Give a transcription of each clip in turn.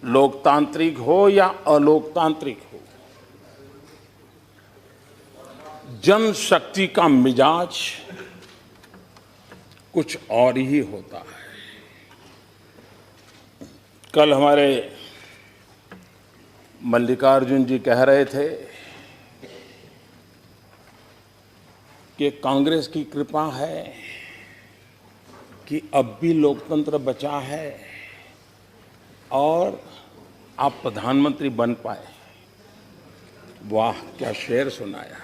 लोकतांत्रिक हो या अलोकतांत्रिक हो, जनशक्ति का मिजाज कुछ और ही होता है। कल हमारे मल्लिकार्जुन जी कह रहे थे कि कांग्रेस की कृपा है कि अब भी लोकतंत्र बचा है और आप प्रधानमंत्री बन पाए। वाह, क्या शेर सुनाया।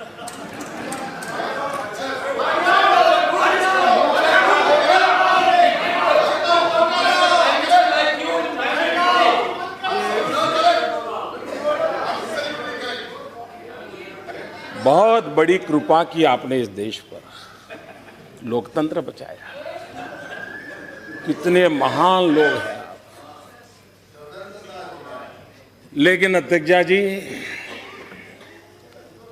बहुत बड़ी कृपा की आपने इस देश पर, लोकतंत्र बचाया। कितने महान लोग हैं। लेकिन अध्यक्षा जी,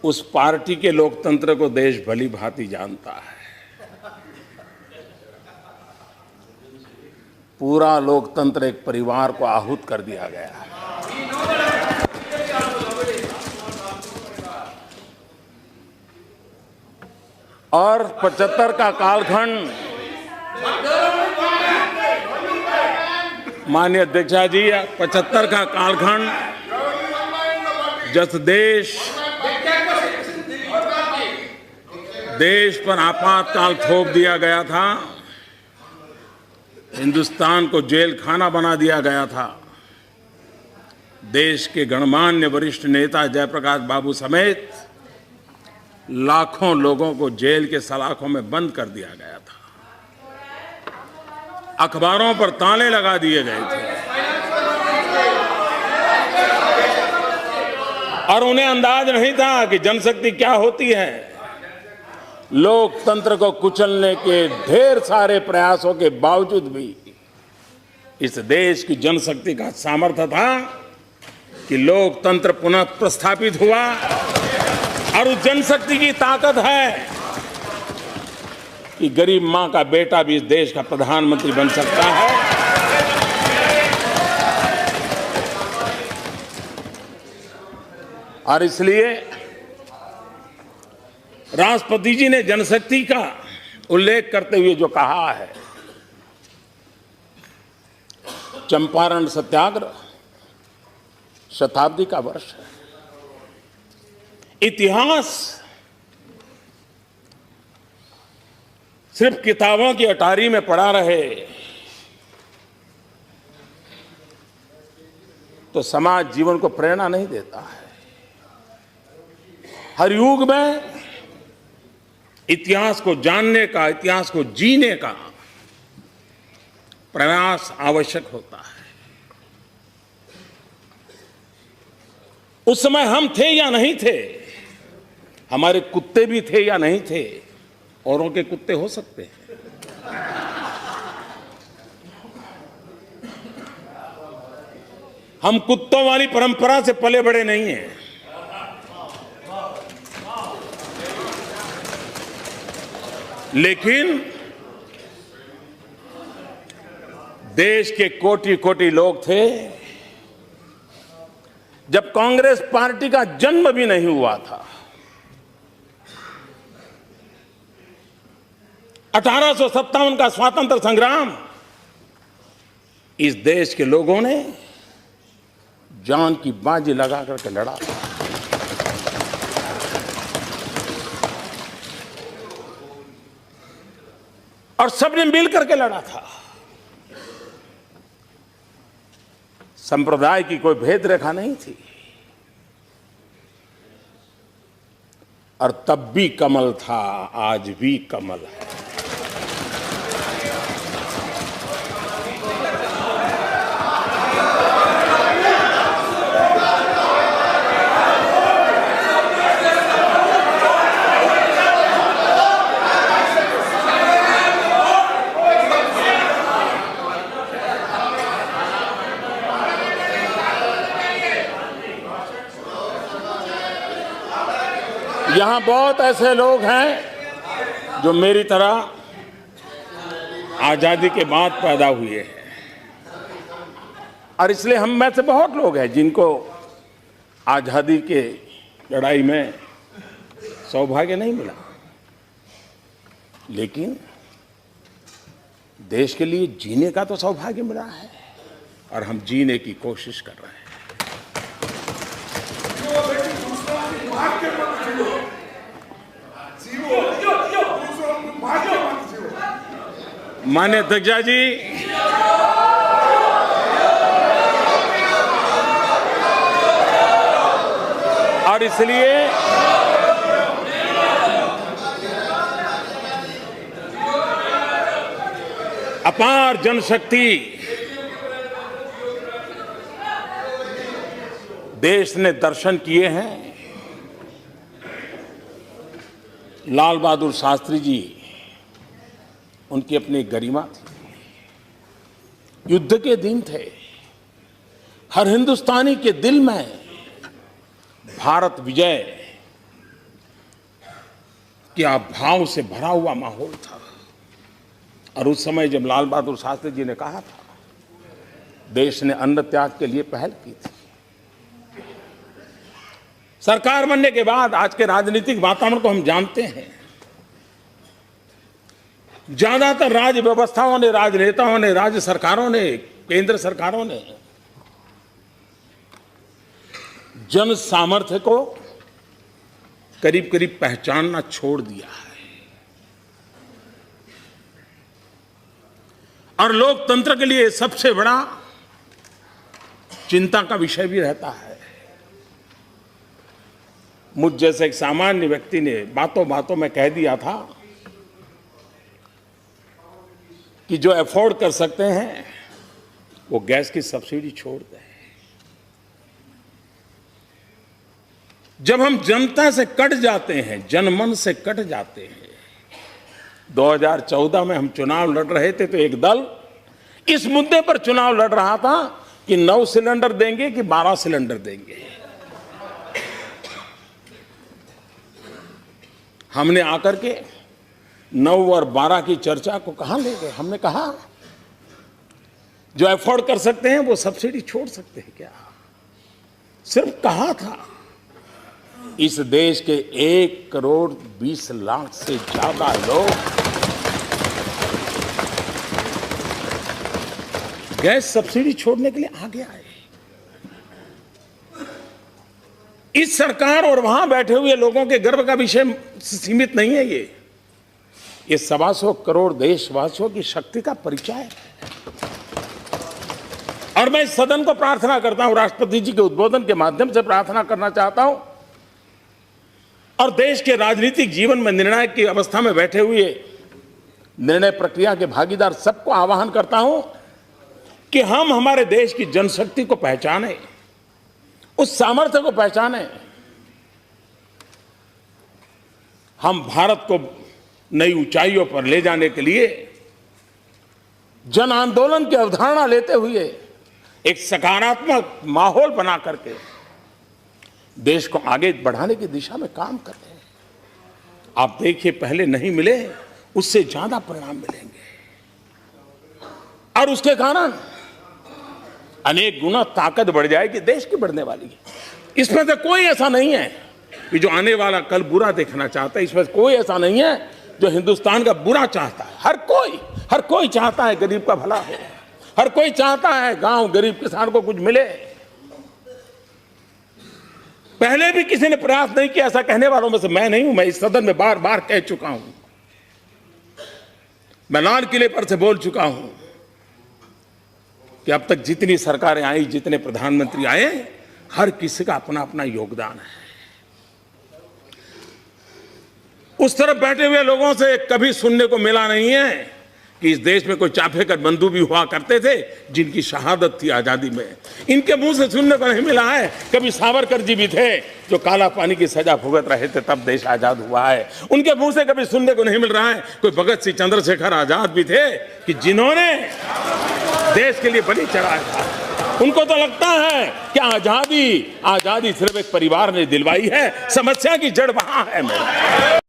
उस पार्टी के लोकतंत्र को देश भली भांति जानता है। पूरा लोकतंत्र एक परिवार को आहूत कर दिया गया है। और 75 का कालखंड, माननीय अध्यक्षा जी, 75 का कालखंड जब देश पर आपातकाल थोप दिया गया था, हिंदुस्तान को जेल खाना बना दिया गया था, देश के गणमान्य वरिष्ठ नेता जयप्रकाश बाबू समेत लाखों लोगों को जेल के सलाखों में बंद कर दिया गया था। अखबारों पर ताले लगा दिए गए थे और उन्हें अंदाज नहीं था कि जनशक्ति क्या होती है। लोकतंत्र को कुचलने के ढेर सारे प्रयासों के बावजूद भी इस देश की जनशक्ति का सामर्थ्य था कि लोकतंत्र पुनः प्रस्थापित हुआ। और उस जनशक्ति की ताकत है कि गरीब मां का बेटा भी इस देश का प्रधानमंत्री बन सकता है। और इसलिए राष्ट्रपति जी ने जनशक्ति का उल्लेख करते हुए जो कहा है, चंपारण सत्याग्रह शताब्दी का वर्ष है। इतिहास सिर्फ किताबों की अटारी में पड़ा रहे तो समाज जीवन को प्रेरणा नहीं देता है। हर युग में इतिहास को जानने का, इतिहास को जीने का प्रयास आवश्यक होता है। उस समय हम थे या नहीं थे, हमारे कुत्ते भी थे या नहीं थे, औरों के कुत्ते हो सकते हैं। हम कुत्तों वाली परंपरा से पले बड़े नहीं हैं। लेकिन देश के कोटि कोटि लोग थे, जब कांग्रेस पार्टी का जन्म भी नहीं हुआ था। 1857 का स्वातंत्र संग्राम इस देश के लोगों ने जान की बाजी लगा करके लड़ा था। और सबने मिल करके लड़ा था। संप्रदाय की कोई भेद रेखा नहीं थी। और तब भी कमल था, आज भी कमल है। यहां बहुत ऐसे लोग हैं जो मेरी तरह आजादी के बाद पैदा हुए हैं और इसलिए हम में से बहुत लोग हैं जिनको आजादी के लड़ाई में सौभाग्य नहीं मिला, लेकिन देश के लिए जीने का तो सौभाग्य मिला है और हम जीने की कोशिश कर रहे हैं। माननीय अध्यक्ष जी, और इसलिए अपार जनशक्ति देश ने दर्शन किए हैं। लाल बहादुर शास्त्री जी, उनकी अपनी गरिमा थी। युद्ध के दिन थे, हर हिंदुस्तानी के दिल में भारत विजय के भाव से भरा हुआ माहौल था। और उस समय जब लाल बहादुर शास्त्री जी ने कहा था, देश ने अन्न त्याग के लिए पहल की थी। सरकार बनने के बाद आज के राजनीतिक वातावरण को हम जानते हैं। ज्यादातर राज्य व्यवस्थाओं ने, राजनेताओं ने, राज्य सरकारों ने, केंद्र सरकारों ने जन सामर्थ्य को करीब करीब पहचानना छोड़ दिया है और लोकतंत्र के लिए सबसे बड़ा चिंता का विषय भी रहता है। मुझ जैसे एक सामान्य व्यक्ति ने बातों बातों में कह दिया था कि जो अफोर्ड कर सकते हैं वो गैस की सब्सिडी छोड़ दें। जब हम जनता से कट जाते हैं, जनमन से कट जाते हैं। 2014 में हम चुनाव लड़ रहे थे तो एक दल इस मुद्दे पर चुनाव लड़ रहा था कि 9 सिलेंडर देंगे कि 12 सिलेंडर देंगे। हमने आकर के 9 और 12 की चर्चा को कहां ले गए। हमने कहा जो अफोर्ड कर सकते हैं वो सब्सिडी छोड़ सकते हैं क्या? सिर्फ कहा था। इस देश के 1 करोड़ 20 लाख से ज्यादा लोग गैस सब्सिडी छोड़ने के लिए आगे आए। इस सरकार और वहां बैठे हुए लोगों के गर्व का विषय सीमित नहीं है। ये 125 करोड़ देशवासियों की शक्ति का परिचय है। और मैं इस सदन को प्रार्थना करता हूं, राष्ट्रपति जी के उद्बोधन के माध्यम से प्रार्थना करना चाहता हूं और देश के राजनीतिक जीवन में निर्णायक की अवस्था में बैठे हुए निर्णय प्रक्रिया के भागीदार सबको आह्वान करता हूं कि हम हमारे देश की जनशक्ति को पहचानें, उस सामर्थ्य को पहचानें। हम भारत को नई ऊंचाइयों पर ले जाने के लिए जन आंदोलन की अवधारणा लेते हुए एक सकारात्मक माहौल बना करके देश को आगे बढ़ाने की दिशा में काम कर रहे हैं। आप देखिए, पहले नहीं मिले, उससे ज्यादा परिणाम मिलेंगे और उसके कारण अनेक गुना ताकत बढ़ जाएगी, देश की बढ़ने वाली है। इसमें से कोई ऐसा नहीं है कि जो आने वाला कल बुरा देखना चाहता है। इसमें कोई ऐसा नहीं है जो हिंदुस्तान का बुरा चाहता है। हर कोई चाहता है गरीब का भला हो। हर कोई चाहता है गांव गरीब किसान को कुछ मिले। पहले भी किसी ने प्रयास नहीं किया, ऐसा कहने वालों में से मैं नहीं हूं। मैं इस सदन में बार बार कह चुका हूं, मैं लाल किले पर से बोल चुका हूं कि अब तक जितनी सरकारें आई, जितने प्रधानमंत्री आए, हर किसी का अपना अपना योगदान है। उस तरफ बैठे हुए लोगों से कभी सुनने को मिला नहीं है कि इस देश में कोई चाफेकर बंधु भी हुआ करते थे जिनकी शहादत थी आजादी में। इनके मुंह से सुनने को नहीं मिला है कभी सावरकर जी भी थे जो काला पानी की सजा भुगत रहे थे, तब देश आजाद हुआ है। उनके मुंह से कभी सुनने को नहीं मिल रहा है कोई भगत सिंह चंद्रशेखर आजाद भी थे कि जिन्होंने देश के लिए बलि चढ़ाया था। उनको तो लगता है कि आजादी सिर्फ एक परिवार ने दिलवाई है, समस्या की जड़ वहां है। मेरा